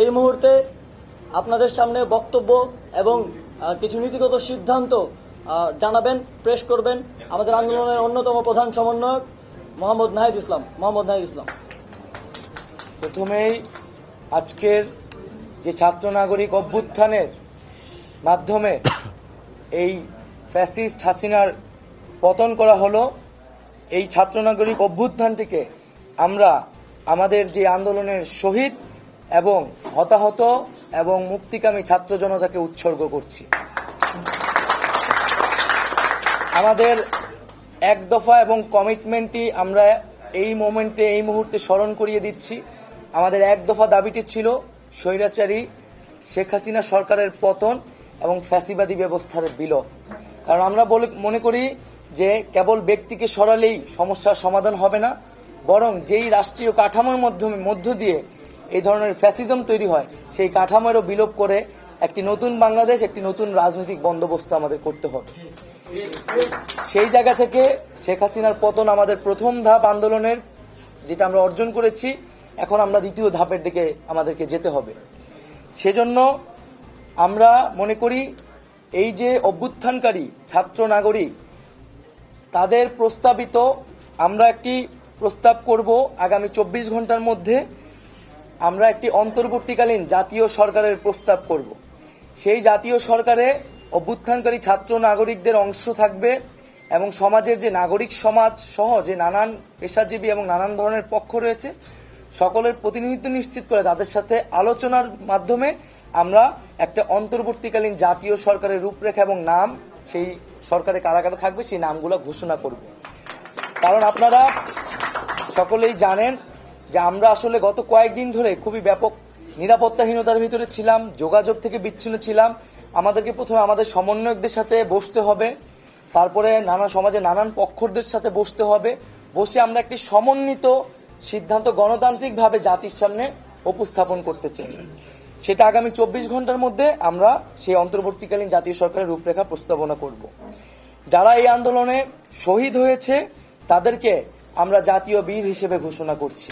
এই মুহূর্তে আপনাদের সামনে বক্তব্য এবং কিছু নীতিগত সিদ্ধান্ত জানাবেন, পেশ করবেন আমাদের আন্দোলনের অন্যতম প্রধান সমন্বয়ক মোহাম্মদ নাহিদ ইসলাম। প্রথমেই আজকের যে ছাত্র নাগরিক অভ্যুত্থানের মাধ্যমে এই ফ্যাসিস্ট হাসিনার পতন করা হলো, এই ছাত্র নাগরিক অভ্যুত্থানটিকে আমরা আমাদের যে আন্দোলনের শহীদ এবং হতাহত এবং মুক্তিকামী ছাত্র জনতাকে উৎসর্গ করছি। আমাদের এক দফা এবং কমিটমেন্টটি আমরা এই মুহূর্তে স্মরণ করিয়ে দিচ্ছি। আমাদের এক দফা দাবিটি ছিল স্বৈরাচারী শেখ হাসিনা সরকারের পতন এবং ফ্যাসিবাদী ব্যবস্থার বিলোপ। কারণ আমরা মনে করি যে কেবল ব্যক্তিকে সরালেই সমস্যার সমাধান হবে না, বরং যেই রাষ্ট্রীয় কাঠামোর মধ্য দিয়ে এই ধরনের ফ্যাসিজম তৈরি হয় সেই কাঠামোরও বিলোপ করে একটি নতুন বাংলাদেশ, একটি নতুন রাজনৈতিক বন্দোবস্ত আমাদের করতে হবে। সেই জায়গা থেকে শেখ হাসিনার পতন আমাদের প্রথম ধাপ আন্দোলনের, যেটা আমরা অর্জন করেছি। এখন আমরা দ্বিতীয় ধাপের দিকে আমাদেরকে যেতে হবে। সেজন্য আমরা মনে করি এই যে অভ্যুত্থানকারী ছাত্র নাগরিক তাদের প্রস্তাবিত আমরা একটি প্রস্তাব করব আগামী 24 ঘন্টার মধ্যে আমরা একটি অন্তর্বর্তীকালীন জাতীয় সরকারের প্রস্তাব করব। সেই জাতীয় সরকারে অভ্যুত্থানকারী ছাত্র নাগরিকদের অংশ থাকবে এবং সমাজের যে নাগরিক সমাজ সহ যে নানান পেশাজীবী এবং নানান ধরনের পক্ষ রয়েছে সকলের প্রতিনিধিত্ব নিশ্চিত করে তাদের সাথে আলোচনার মাধ্যমে আমরা একটা অন্তর্বর্তীকালীন জাতীয় সরকারের রূপরেখা এবং নাম, সেই সরকারে কারা কারা থাকবে সেই নামগুলো ঘোষণা করব। কারণ আপনারা সকলেই জানেন যে আমরা আসলে গত কয়েকদিন ধরে খুবই ব্যাপক নিরাপত্তাহীনতার ভিতরে ছিলাম, যোগাযোগ থেকে বিচ্ছিন্ন ছিলাম। আমাদেরকে প্রথমে আমাদের সমন্বয়কদের সাথে বসতে হবে, তারপরে সমাজে নানান পক্ষদের সাথে বসতে হবে, বসে আমরা একটি সমন্বিত সিদ্ধান্ত গণতান্ত্রিকভাবে জাতির সামনে উপস্থাপন করতে চাই। সেটা আগামী 24 ঘন্টার মধ্যে আমরা সেই অন্তর্বর্তীকালীন জাতীয় সরকারের রূপরেখা প্রস্তাবনা করব। যারা এই আন্দোলনে শহীদ হয়েছে তাদেরকে আমরা জাতীয় বীর হিসেবে ঘোষণা করছি।